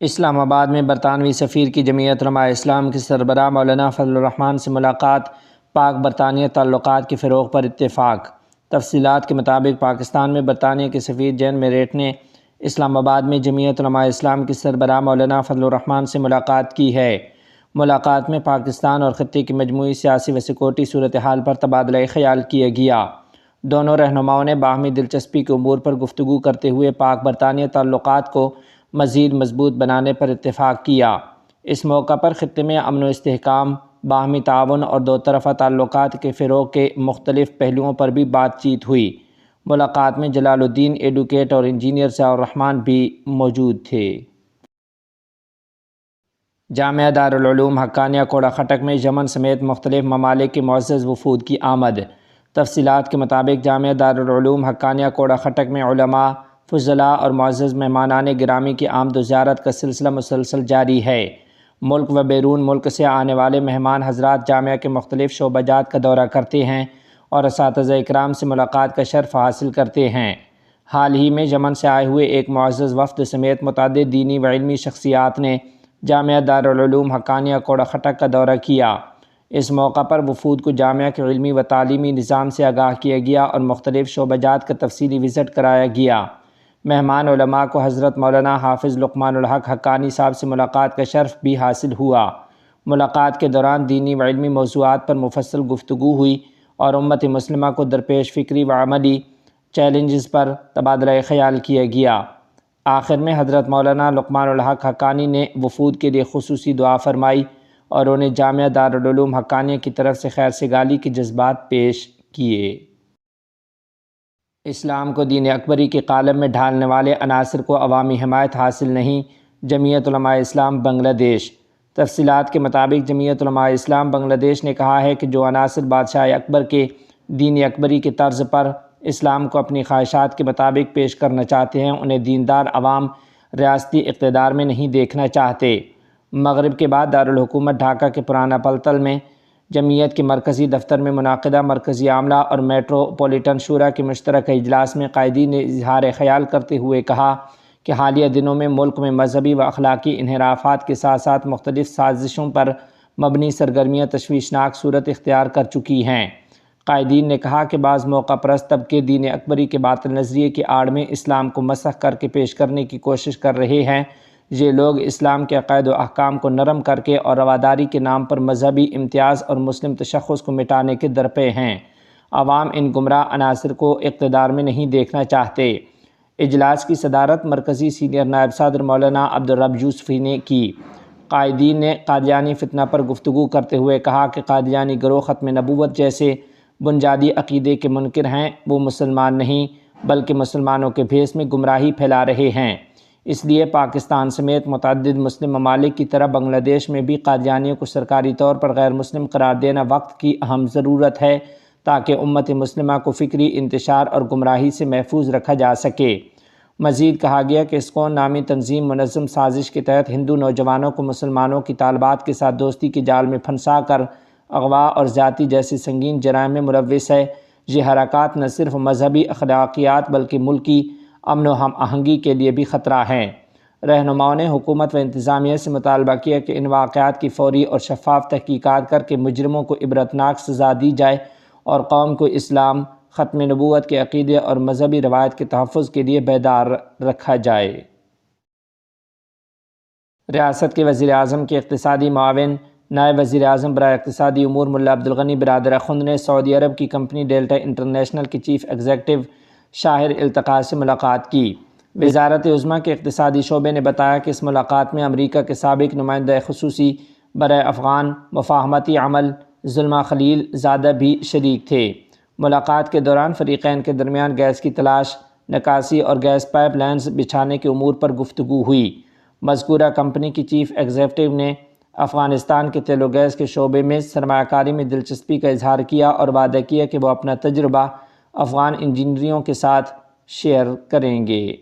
اسلام آباد میں برطانوی سفیر کی جمعیت علماء اسلام کے سربراہ مولانا فضل الرحمان سے ملاقات، پاک برطانیہ تعلقات کے فروغ پر اتفاق۔ تفصیلات کے مطابق پاکستان میں برطانیہ کے سفیر جین میریٹ نے اسلام آباد میں جمعیت علماء اسلام کے سربراہ مولانا فضل الرحمان سے ملاقات کی ہے۔ ملاقات میں پاکستان اور خطے کی مجموعی سیاسی و سیکورٹی صورتحال پر تبادلہ خیال کیا گیا۔ دونوں رہنماؤں نے باہمی دلچسپی کے امور پر گفتگو کرتے ہوئے پاک برطانیہ تعلقات کو مزید مضبوط بنانے پر اتفاق کیا۔ اس موقع پر خطے میں امن و استحکام، باہمی تعاون اور دو طرفہ تعلقات کے فروغ کے مختلف پہلوؤں پر بھی بات چیت ہوئی۔ ملاقات میں جلال الدین ایڈوکیٹ اور انجینئر ضیاء الرحمان بھی موجود تھے۔ جامعہ دارالعلوم حقانیہ کوڑا خٹک میں یمن سمیت مختلف ممالک کے معزز وفود کی آمد۔ تفصیلات کے مطابق جامعہ دارالعلوم حقانیہ کوڑا خٹک میں علماء، فضلاء اور معزز مہمانان گرامی کی آمد و زیارت کا سلسلہ مسلسل جاری ہے۔ ملک و بیرون ملک سے آنے والے مہمان حضرات جامعہ کے مختلف شعبہ جات کا دورہ کرتے ہیں اور اساتذہ اکرام سے ملاقات کا شرف حاصل کرتے ہیں۔ حال ہی میں یمن سے آئے ہوئے ایک معزز وفد سمیت متعدد دینی و علمی شخصیات نے جامعہ دارالعلوم حقانیہ کوڑا خٹک کا دورہ کیا۔ اس موقع پر وفود کو جامعہ کے علمی و تعلیمی نظام سے آگاہ کیا گیا اور مختلف شعبہ جات کا تفصیلی وزٹ کرایا گیا۔ مہمان علماء کو حضرت مولانا حافظ لقمان الحق حقانی صاحب سے ملاقات کا شرف بھی حاصل ہوا۔ ملاقات کے دوران دینی و علمی موضوعات پر مفصل گفتگو ہوئی اور امت مسلمہ کو درپیش فکری و عملی چیلنجز پر تبادلہ خیال کیا گیا۔ آخر میں حضرت مولانا لقمان الحق حقانی نے وفود کے لیے خصوصی دعا فرمائی اور انہیں جامعہ دارالعلوم حقانیہ کی طرف سے خیر سگالی کے جذبات پیش کیے۔ اسلام کو دین اکبری کے قالب میں ڈھالنے والے عناصر کو عوامی حمایت حاصل نہیں، جمعیت علماء اسلام بنگلہ دیش۔ تفصیلات کے مطابق جمعیت علماء اسلام بنگلہ دیش نے کہا ہے کہ جو عناصر بادشاہ اکبر کے دین اکبری کے طرز پر اسلام کو اپنی خواہشات کے مطابق پیش کرنا چاہتے ہیں، انہیں دیندار عوام ریاستی اقتدار میں نہیں دیکھنا چاہتے۔ مغرب کے بعد دارالحکومت ڈھاکہ کے پرانا پلتل میں جمعیت کے مرکزی دفتر میں منعقدہ مرکزی عاملہ اور میٹروپولیٹن شورا کے مشترکہ اجلاس میں قائدین نے اظہار خیال کرتے ہوئے کہا کہ حالیہ دنوں میں ملک میں مذہبی و اخلاقی انحرافات کے ساتھ ساتھ مختلف سازشوں پر مبنی سرگرمیاں تشویشناک صورت اختیار کر چکی ہیں۔ قائدین نے کہا کہ بعض موقع پرست طبقے دین اکبری کے باطل نظریے کی آڑ میں اسلام کو مسخ کر کے پیش کرنے کی کوشش کر رہے ہیں۔ یہ لوگ اسلام کے عقائد و احکام کو نرم کر کے اور رواداری کے نام پر مذہبی امتیاز اور مسلم تشخص کو مٹانے کے درپے ہیں۔ عوام ان گمراہ عناصر کو اقتدار میں نہیں دیکھنا چاہتے۔ اجلاس کی صدارت مرکزی سینئر نائب صدر مولانا عبدالرب یوسفی نے کی۔ قائدین نے قادیانی فتنہ پر گفتگو کرتے ہوئے کہا کہ قادیانی گروہ ختم نبوت جیسے بنیادی عقیدے کے منکر ہیں، وہ مسلمان نہیں بلکہ مسلمانوں کے بھیس میں گمراہی پھیلا رہے ہیں۔ اس لیے پاکستان سمیت متعدد مسلم ممالک کی طرح بنگلہ دیش میں بھی قادیانیوں کو سرکاری طور پر غیر مسلم قرار دینا وقت کی اہم ضرورت ہے تاکہ امت مسلمہ کو فکری انتشار اور گمراہی سے محفوظ رکھا جا سکے۔ مزید کہا گیا کہ اسکون نامی تنظیم منظم سازش کے تحت ہندو نوجوانوں کو مسلمانوں کی طالبات کے ساتھ دوستی کے جال میں پھنسا کر اغوا اور زیادتی جیسے سنگین جرائم میں ملوث ہے۔ یہ حرکات نہ صرف مذہبی اخلاقیات بلکہ ملکی امن و ہم آہنگی کے لیے بھی خطرہ ہیں۔ رہنماؤں نے حکومت و انتظامیہ سے مطالبہ کیا کہ ان واقعات کی فوری اور شفاف تحقیقات کر کے مجرموں کو عبرتناک سزا دی جائے اور قوم کو اسلام، ختم نبوت کے عقیدے اور مذہبی روایت کے تحفظ کے لیے بیدار رکھا جائے۔ ریاست کے وزیر اعظم کے اقتصادی معاون، نائب وزیر اعظم برائے اقتصادی امور ملا عبدالغنی برادر اخند نے سعودی عرب کی کمپنی ڈیلٹا انٹرنیشنل کے چیف ایگزیکٹو شاہر التقاط سے ملاقات کی۔ وزارت عظمیٰ کے اقتصادی شعبے نے بتایا کہ اس ملاقات میں امریکہ کے سابق نمائندہ خصوصی برائے افغان مفاہمتی عمل زلمہ خلیل زادہ بھی شریک تھے۔ ملاقات کے دوران فریقین کے درمیان گیس کی تلاش، نکاسی اور گیس پائپ لائنز بچھانے کے امور پر گفتگو ہوئی۔ مذکورہ کمپنی کی چیف ایگزیکٹو نے افغانستان کے تیل و گیس کے شعبے میں سرمایہ کاری میں دلچسپی کا اظہار کیا اور وعدہ کیا کہ وہ اپنا تجربہ افغان انجینئروں کے ساتھ شیئر کریں گے۔